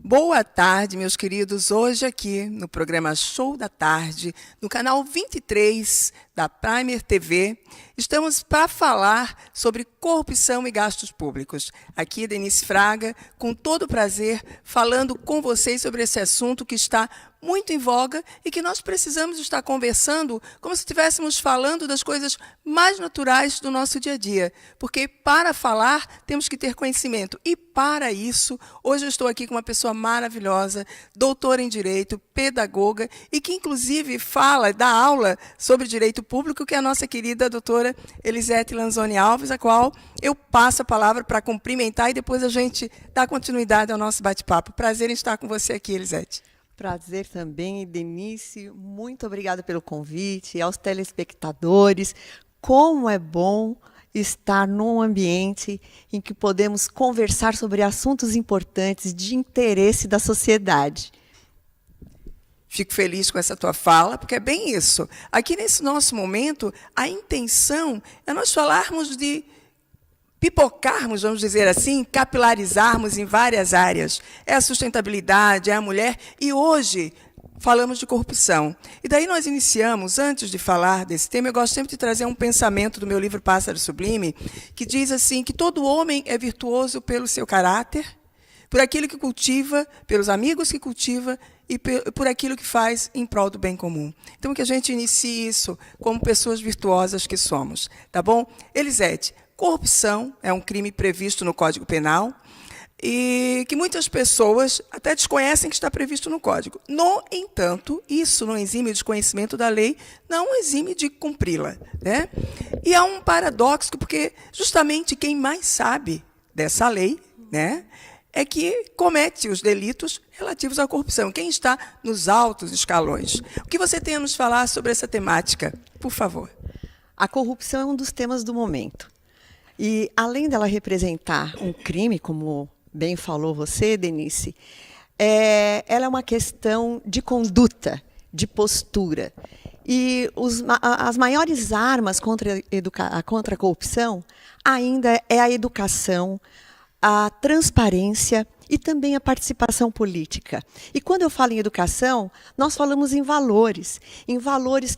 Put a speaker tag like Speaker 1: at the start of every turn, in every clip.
Speaker 1: Boa tarde, meus queridos. Hoje aqui no programa Show da Tarde, no canal 23 da Primer TV, estamos para falar sobre corrupção e gastos públicos. Aqui, Denise Fraga, com todo o prazer, falando com vocês sobre esse assunto que está muito em voga e que nós precisamos estar conversando como se estivéssemos falando das coisas mais naturais do nosso dia a dia. Porque para falar, temos que ter conhecimento. E para isso, hoje eu estou aqui com uma pessoa maravilhosa, doutora em Direito, pedagoga, e que inclusive dá aula sobre Direito Público, que é a nossa querida doutora Elisete Lanzoni Alves, a qual eu passo a palavra para cumprimentar e depois a gente dá continuidade ao nosso bate-papo. Prazer em estar com você aqui, Elisete.
Speaker 2: Prazer também, Denise. Muito obrigada pelo convite. Aos telespectadores, como é bom estar num ambiente em que podemos conversar sobre assuntos importantes de interesse da sociedade.
Speaker 1: Fico feliz com essa tua fala, porque é bem isso. Aqui nesse nosso momento, a intenção é nós falarmos de pipocarmos, vamos dizer assim, capilarizarmos em várias áreas. É a sustentabilidade, é a mulher, e hoje falamos de corrupção. E daí nós iniciamos, antes de falar desse tema, eu gosto sempre de trazer um pensamento do meu livro Pássaro Sublime, que diz assim, que todo homem é virtuoso pelo seu caráter, por aquilo que cultiva, pelos amigos que cultiva, e por aquilo que faz em prol do bem comum. Então, que a gente inicie isso como pessoas virtuosas que somos. Tá bom? Elisete, corrupção é um crime previsto no Código Penal e que muitas pessoas até desconhecem que está previsto no Código. No entanto, isso não exime o desconhecimento da lei, não exime de cumpri-la, né? E há um paradoxo, porque justamente quem mais sabe dessa lei, né, é que comete os delitos relativos à corrupção. Quem está nos altos escalões. O que você tem a nos falar sobre essa temática, por favor?
Speaker 2: A corrupção é um dos temas do momento. E, além dela representar um crime, como bem falou você, Denise, ela é uma questão de conduta, de postura. E as maiores armas contra a corrupção ainda é a educação, a transparência e também a participação política. E quando eu falo em educação, nós falamos em valores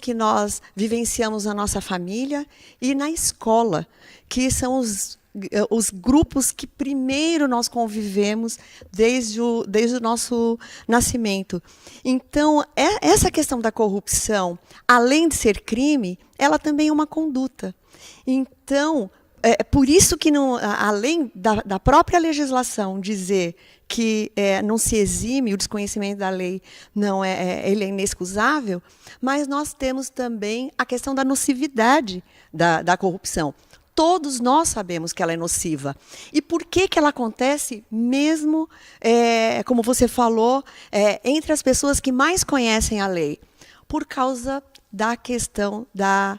Speaker 2: que nós vivenciamos na nossa família e na escola, que são os grupos que primeiro nós convivemos desde o nosso nascimento. Então, essa questão da corrupção, além de ser crime, ela também é uma conduta. Então, é por isso que, além da própria legislação dizer que não se exime o desconhecimento da lei, ele é inexcusável, mas nós temos também a questão da nocividade da corrupção. Todos nós sabemos que ela é nociva. E por que ela acontece mesmo, como você falou, entre as pessoas que mais conhecem a lei? Por causa da questão da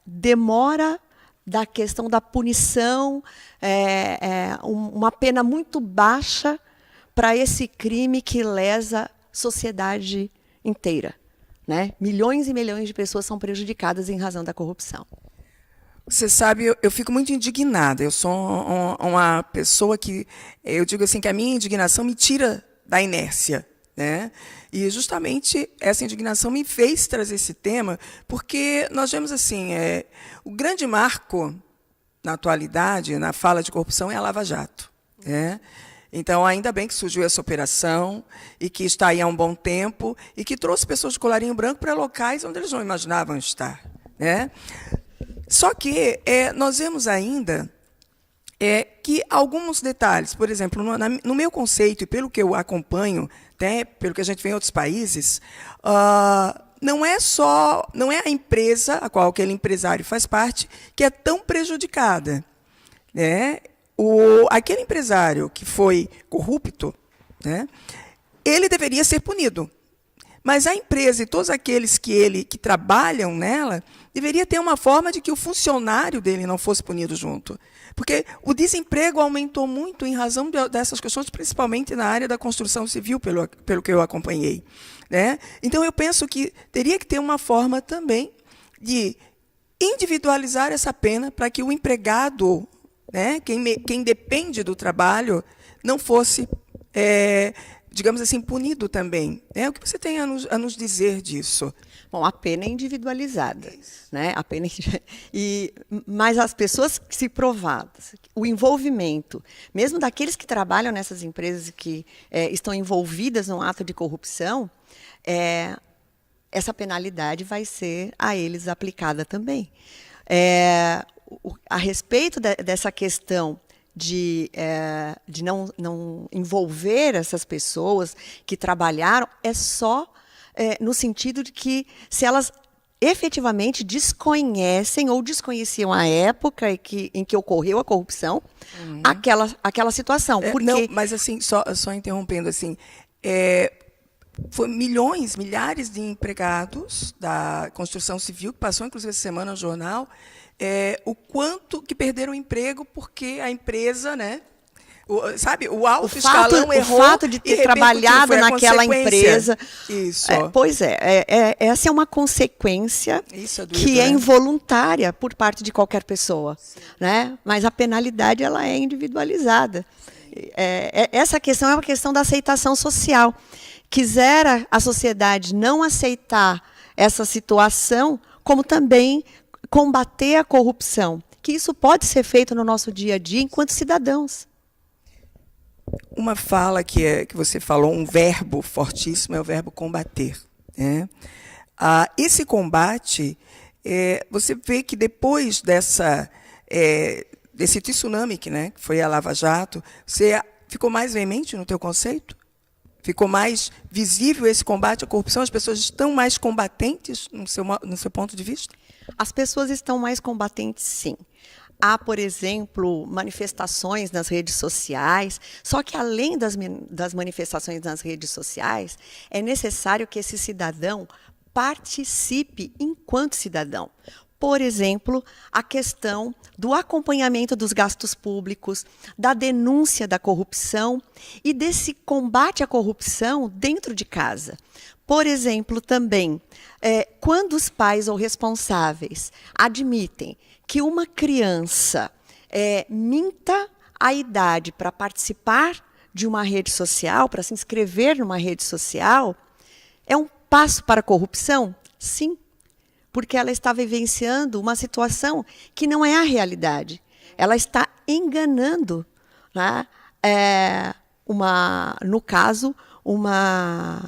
Speaker 2: demora, da questão da punição, uma pena muito baixa para esse crime que lesa a sociedade inteira, né? Milhões e milhões de pessoas são prejudicadas em razão da corrupção.
Speaker 1: Você sabe, eu fico muito indignada. Eu sou uma pessoa que, eu digo assim, que a minha indignação me tira da inércia, né? E justamente essa indignação me fez trazer esse tema, porque nós vemos assim, o grande marco na atualidade, na fala de corrupção, é a Lava Jato, né? Então, ainda bem que surgiu essa operação e que está aí há um bom tempo e que trouxe pessoas de colarinho branco para locais onde eles não imaginavam estar, né? Só que nós vemos ainda que alguns detalhes, por exemplo, no meu conceito e pelo que eu acompanho, né, pelo que a gente vê em outros países, não é a empresa a qual aquele empresário faz parte que é tão prejudicada, né? Aquele empresário que foi corrupto, né, ele deveria ser punido. Mas a empresa e todos aqueles que trabalham nela deveria ter uma forma de que o funcionário dele não fosse punido junto. Porque o desemprego aumentou muito em razão dessas questões, principalmente na área da construção civil, pelo que eu acompanhei, né? Então, eu penso que teria que ter uma forma também de individualizar essa pena para que o empregado, né, quem depende do trabalho, não fosse digamos assim, punido também. O que você tem a nos dizer disso?
Speaker 2: Bom, a pena é individualizada, né? Mas as pessoas que se provadas, o envolvimento, mesmo daqueles que trabalham nessas empresas que estão envolvidas num ato de corrupção, essa penalidade vai ser a eles aplicada também. A respeito dessa questão de não envolver essas pessoas que trabalharam, é só no sentido de que, se elas efetivamente desconhecem ou desconheciam a época em que ocorreu a corrupção, aquela situação. Porque...
Speaker 1: Não, mas assim, só interrompendo, assim, foi milhares de empregados da construção civil, que passou, inclusive, essa semana no jornal, o quanto que perderam o emprego porque a empresa, né? O alto escalão errou.
Speaker 2: O fato de ter trabalhado naquela empresa.
Speaker 1: Isso.
Speaker 2: Pois essa é uma consequência que é involuntária por parte de qualquer pessoa. Né? Mas a penalidade ela é individualizada. Essa questão é uma questão da aceitação social. Quisera a sociedade não aceitar essa situação, como também combater a corrupção, que isso pode ser feito no nosso dia a dia enquanto cidadãos.
Speaker 1: Uma fala que você falou, um verbo fortíssimo, é o verbo combater. Né? Esse combate, você vê que depois desse tsunami, né, que foi a Lava Jato, você ficou mais veemente no teu conceito? Ficou mais visível esse combate à corrupção? As pessoas estão mais combatentes no seu ponto de vista?
Speaker 2: As pessoas estão mais combatentes, sim. Há, por exemplo, manifestações nas redes sociais, só que, além das manifestações nas redes sociais, é necessário que esse cidadão participe enquanto cidadão. Por exemplo, a questão do acompanhamento dos gastos públicos, da denúncia da corrupção e desse combate à corrupção dentro de casa. Por exemplo, também, quando os pais ou responsáveis admitem que uma criança minta a idade para participar de uma rede social, para se inscrever numa rede social, é um passo para a corrupção? Sim, porque ela está vivenciando uma situação que não é a realidade. Ela está enganando, né, no caso, uma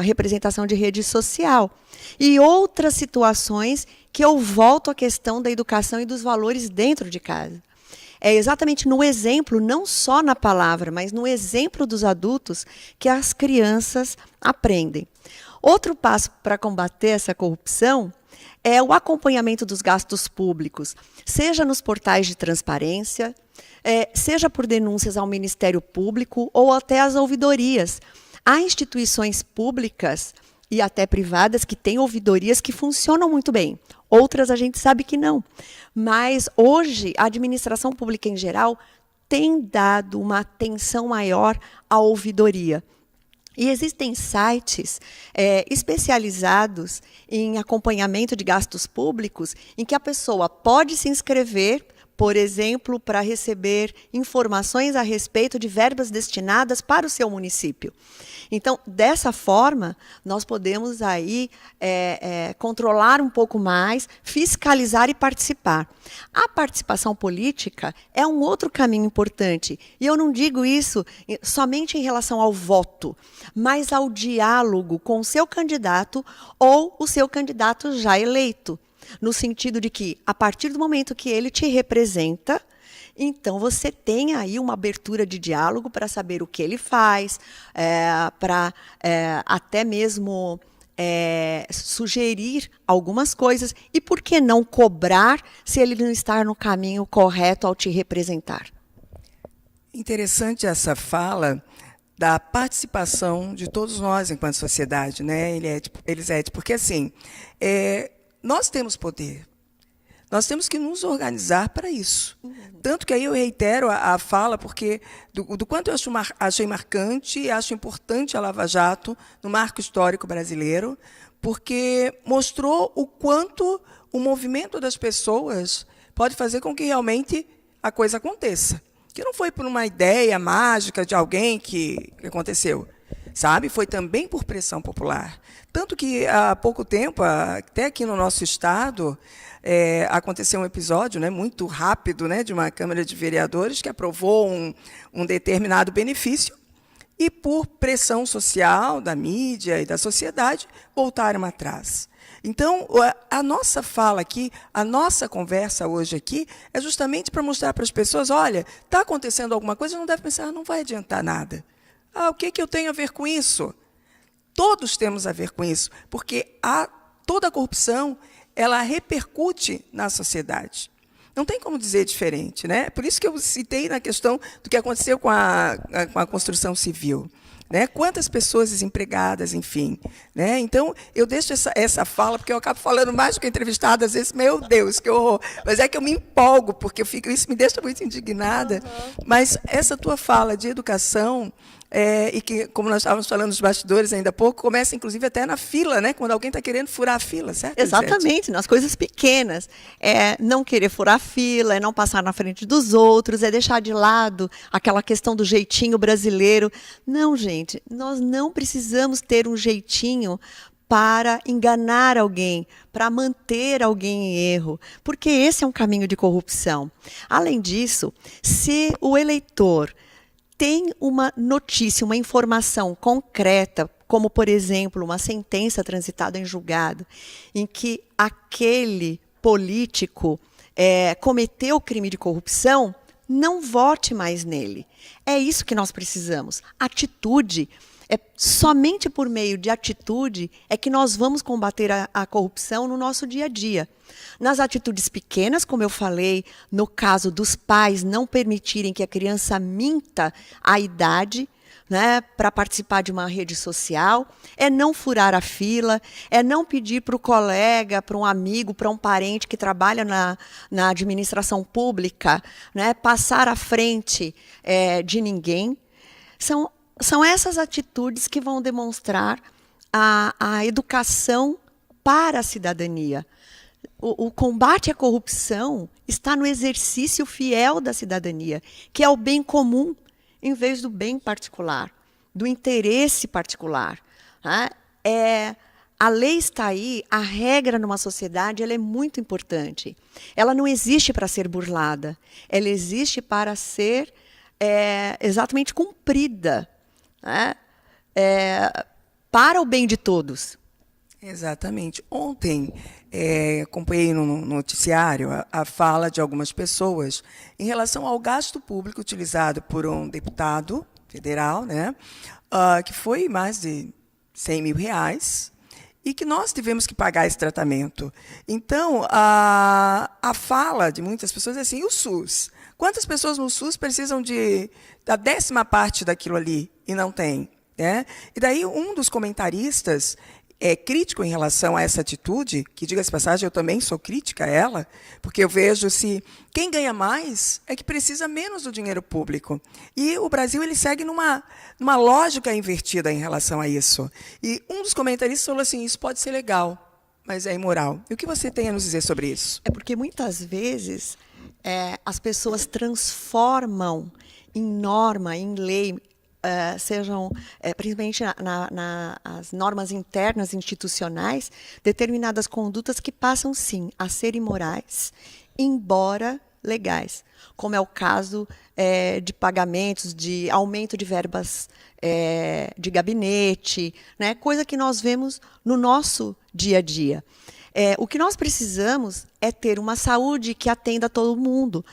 Speaker 2: representação de rede social. E outras situações que eu volto à questão da educação e dos valores dentro de casa. É exatamente no exemplo, não só na palavra, mas no exemplo dos adultos que as crianças aprendem. Outro passo para combater essa corrupção é o acompanhamento dos gastos públicos, seja nos portais de transparência, seja por denúncias ao Ministério Público ou até às ouvidorias. Há instituições públicas e até privadas que têm ouvidorias que funcionam muito bem. Outras a gente sabe que não. Mas hoje a administração pública em geral tem dado uma atenção maior à ouvidoria. E existem sites especializados em acompanhamento de gastos públicos em que a pessoa pode se inscrever, por exemplo, para receber informações a respeito de verbas destinadas para o seu município. Então, dessa forma, nós podemos aí controlar um pouco mais, fiscalizar e participar. A participação política é um outro caminho importante. E eu não digo isso somente em relação ao voto, mas ao diálogo com o seu candidato ou o seu candidato já eleito. No sentido de que, a partir do momento que ele te representa, então você tem aí uma abertura de diálogo para saber o que ele faz, para até mesmo sugerir algumas coisas. E por que não cobrar se ele não está no caminho correto ao te representar?
Speaker 1: Interessante essa fala da participação de todos nós enquanto sociedade, né, Elisete? Porque, assim, nós temos poder. Nós temos que nos organizar para isso. Tanto que aí eu reitero a fala, porque do quanto eu achei marcante e acho importante a Lava Jato no marco histórico brasileiro, porque mostrou o quanto o movimento das pessoas pode fazer com que realmente a coisa aconteça. que não foi por uma ideia mágica de alguém que aconteceu, sabe? Foi também por pressão popular. Tanto que, há pouco tempo, até aqui no nosso estado, aconteceu um episódio, né, muito rápido, né, de uma Câmara de Vereadores que aprovou um determinado benefício e, por pressão social da mídia e da sociedade, voltaram atrás. Então, a nossa fala aqui, a nossa conversa hoje aqui, é justamente para mostrar para as pessoas, olha, está acontecendo alguma coisa, não deve pensar, não vai adiantar nada. O que eu tenho a ver com isso? Todos temos a ver com isso, porque toda a corrupção, ela repercute na sociedade. Não tem como dizer diferente, né? Por isso que eu citei na questão do que aconteceu com a construção civil. Né? Quantas pessoas desempregadas, enfim. Né? Então, eu deixo essa fala, porque eu acabo falando mais do que entrevistada, às vezes, meu Deus, que horror. Mas é que eu me empolgo, porque isso me deixa muito indignada. Uhum. Mas essa tua fala de educação, e que, como nós estávamos falando nos bastidores ainda há pouco, começa, inclusive, até na fila, né? Quando alguém está querendo furar a fila, certo?
Speaker 2: Exatamente, nas coisas pequenas. É não querer furar a fila, é não passar na frente dos outros, é deixar de lado aquela questão do jeitinho brasileiro. Não, gente, nós não precisamos ter um jeitinho para enganar alguém, para manter alguém em erro, porque esse é um caminho de corrupção. Além disso, se o eleitor tem uma notícia, uma informação concreta, como, por exemplo, uma sentença transitada em julgado, em que aquele político cometeu crime de corrupção, não vote mais nele. É isso que nós precisamos. Atitude. Somente por meio de atitude é que nós vamos combater a corrupção no nosso dia a dia. Nas atitudes pequenas, como eu falei, no caso dos pais não permitirem que a criança minta a idade, né, para participar de uma rede social, é não furar a fila, é não pedir para o colega, para um amigo, para um parente que trabalha na administração pública, né, passar à frente de ninguém. São essas atitudes que vão demonstrar a educação para a cidadania. O combate à corrupção está no exercício fiel da cidadania, que é o bem comum, em vez do bem particular, do interesse particular. Né? A lei está aí, a regra numa sociedade ela é muito importante. Ela não existe para ser burlada, ela existe para ser exatamente cumprida. Né? Para o bem de todos.
Speaker 1: Exatamente. Ontem, acompanhei no noticiário a fala de algumas pessoas em relação ao gasto público utilizado por um deputado federal, né, que foi mais de 100 mil reais, e que nós tivemos que pagar esse tratamento. Então, a fala de muitas pessoas é assim, o SUS. Quantas pessoas no SUS precisam da 10ª parte daquilo ali e não tem? Né? E daí um dos comentaristas é crítico em relação a essa atitude, que, diga-se de passagem, eu também sou crítica a ela, porque eu vejo se quem ganha mais é que precisa menos do dinheiro público. E o Brasil ele segue numa lógica invertida em relação a isso. E um dos comentaristas falou assim, isso pode ser legal, mas é imoral. E o que você tem a nos dizer sobre isso?
Speaker 2: É porque muitas vezes as pessoas transformam em norma, em lei, sejam, principalmente nas normas internas institucionais, determinadas condutas que passam, sim, a ser imorais, embora legais, como é o caso de pagamentos, de aumento de verbas de gabinete, né, coisa que nós vemos no nosso dia a dia. O que nós precisamos é ter uma saúde que atenda a todo mundo,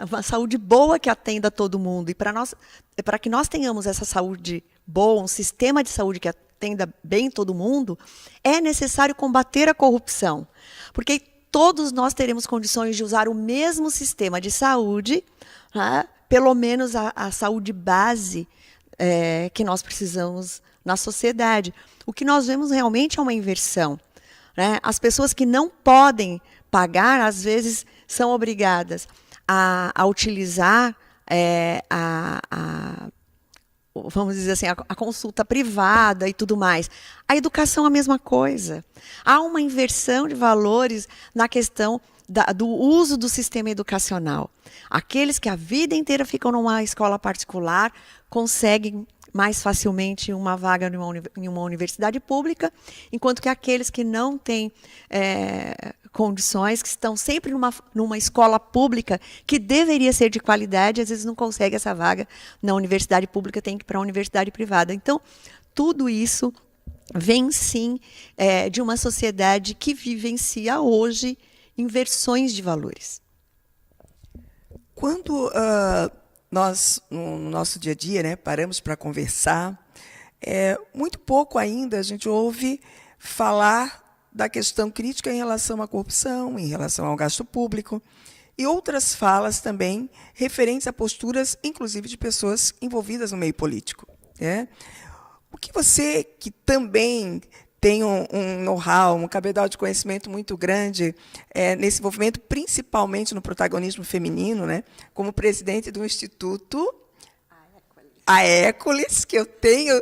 Speaker 2: uma saúde boa que atenda a todo mundo. E para que nós tenhamos essa saúde boa, um sistema de saúde que atenda bem todo mundo, é necessário combater a corrupção. Porque todos nós teremos condições de usar o mesmo sistema de saúde, pelo menos a saúde base que nós precisamos na sociedade. O que nós vemos realmente é uma inversão. Né? As pessoas que não podem pagar, às vezes, são obrigadas a utilizar vamos dizer assim, a consulta privada e tudo mais. A educação é a mesma coisa. Há uma inversão de valores na questão do uso do sistema educacional. Aqueles que a vida inteira ficam numa escola particular conseguem mais facilmente uma vaga em uma universidade pública, enquanto que aqueles que não têm condições, que estão sempre numa escola pública, que deveria ser de qualidade, às vezes não consegue essa vaga na universidade pública, tem que ir para a universidade privada. Então, tudo isso vem, sim, de uma sociedade que vivencia hoje inversões de valores.
Speaker 1: Quando nós, no nosso dia a dia, né, paramos para conversar, muito pouco ainda a gente ouve falar da questão crítica em relação à corrupção, em relação ao gasto público, e outras falas também referentes a posturas, inclusive, de pessoas envolvidas no meio político. O que você, que também tem um know-how, um cabedal de conhecimento muito grande nesse envolvimento, principalmente no protagonismo feminino, né, como presidente do Instituto a Écolis, que eu tenho,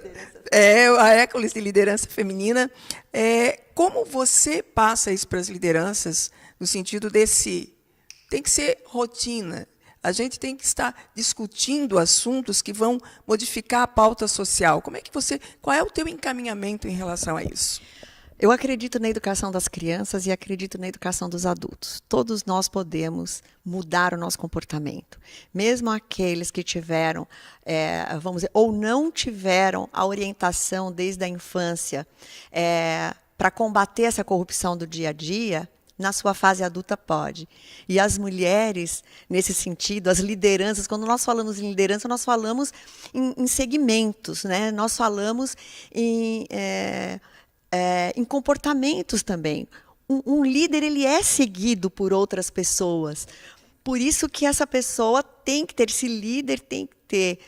Speaker 1: a Écolis de Liderança Feminina, como você passa isso para as lideranças, no sentido tem que ser rotina, a gente tem que estar discutindo assuntos que vão modificar a pauta social. Qual é o teu encaminhamento em relação a isso?
Speaker 2: Eu acredito na educação das crianças e acredito na educação dos adultos. Todos nós podemos mudar o nosso comportamento. Mesmo aqueles que tiveram, vamos dizer, ou não tiveram a orientação desde a infância para combater essa corrupção do dia a dia, na sua fase adulta pode. E as mulheres, nesse sentido, as lideranças, quando nós falamos em liderança, nós falamos em segmentos, né? Nós falamos em comportamentos também. Um líder, ele é seguido por outras pessoas. Por isso que essa pessoa tem que ter, esse líder tem que ter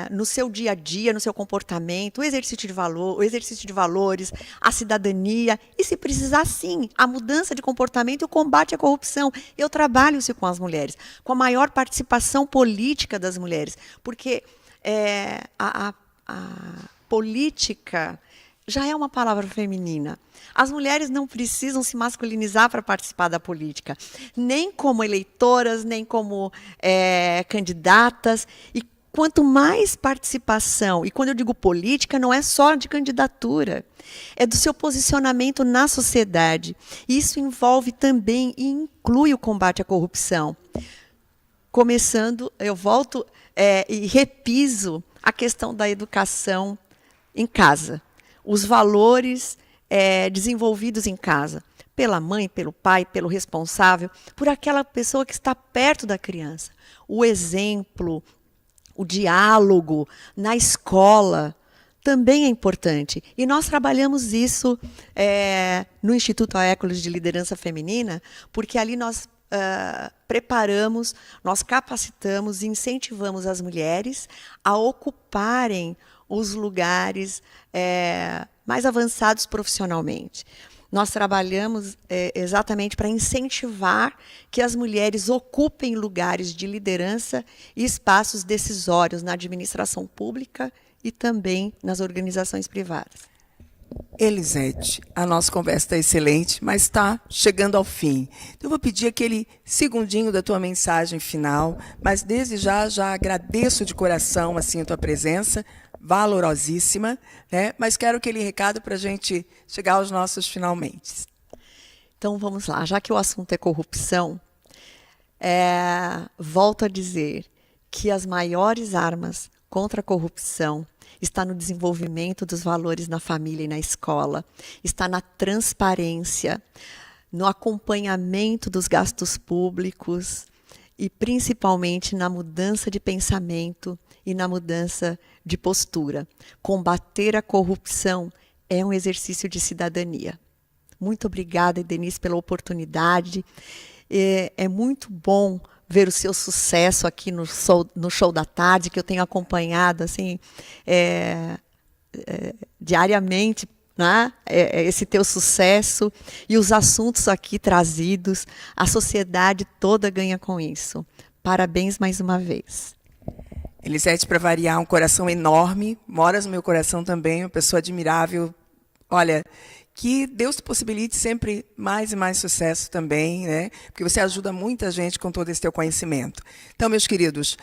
Speaker 2: no seu dia a dia, no seu comportamento, o exercício de valores, a cidadania, e se precisar, sim, a mudança de comportamento e o combate à corrupção. Eu trabalho isso com as mulheres, com a maior participação política das mulheres, porque a política já é uma palavra feminina. As mulheres não precisam se masculinizar para participar da política, nem como eleitoras, nem como candidatas. E quanto mais participação, e quando eu digo política, não é só de candidatura, é do seu posicionamento na sociedade. Isso envolve também e inclui o combate à corrupção. Começando, eu volto e repiso a questão da educação em casa. Os valores desenvolvidos em casa, pela mãe, pelo pai, pelo responsável, por aquela pessoa que está perto da criança. O exemplo, o diálogo na escola também é importante. E nós trabalhamos isso no Instituto A Écolis de Liderança Feminina, porque ali nós preparamos, nós capacitamos e incentivamos as mulheres a ocuparem os lugares mais avançados profissionalmente. Nós trabalhamos exatamente para incentivar que as mulheres ocupem lugares de liderança e espaços decisórios na administração pública e também nas organizações privadas.
Speaker 1: Elisete, a nossa conversa está excelente, mas está chegando ao fim. Então, eu vou pedir aquele segundinho da tua mensagem final, mas desde já agradeço de coração assim, a tua presença, valorosíssima, né? Mas quero aquele recado para a gente chegar aos nossos finalmente.
Speaker 2: Então, vamos lá. Já que o assunto é corrupção, volto a dizer que as maiores armas contra a corrupção está no desenvolvimento dos valores na família e na escola, está na transparência, no acompanhamento dos gastos públicos e, principalmente, na mudança de pensamento e na mudança de postura. Combater a corrupção é um exercício de cidadania. Muito obrigada, Denise, pela oportunidade. É muito bom ver o seu sucesso aqui no Show da Tarde, que eu tenho acompanhado assim, diariamente, né? Esse teu sucesso e os assuntos aqui trazidos. A sociedade toda ganha com isso. Parabéns mais uma vez.
Speaker 1: Elisete, para variar, um coração enorme, moras no meu coração também, uma pessoa admirável. Olha, Que Deus te possibilite sempre mais e mais sucesso também, né? Porque você ajuda muita gente com todo esse teu conhecimento. Então, meus queridos,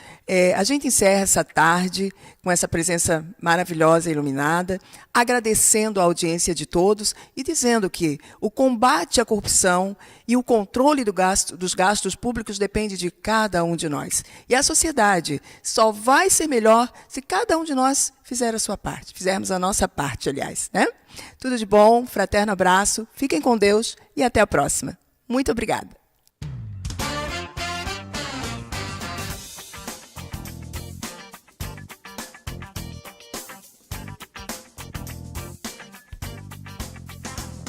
Speaker 1: a gente encerra essa tarde com essa presença maravilhosa e iluminada, agradecendo a audiência de todos e dizendo que o combate à corrupção e o controle dos gastos públicos depende de cada um de nós. E a sociedade só vai ser melhor se cada um de nós fizer a sua parte, fizermos a nossa parte, aliás, né? Tudo de bom, fraterno abraço, fiquem com Deus e até a próxima. Muito obrigada.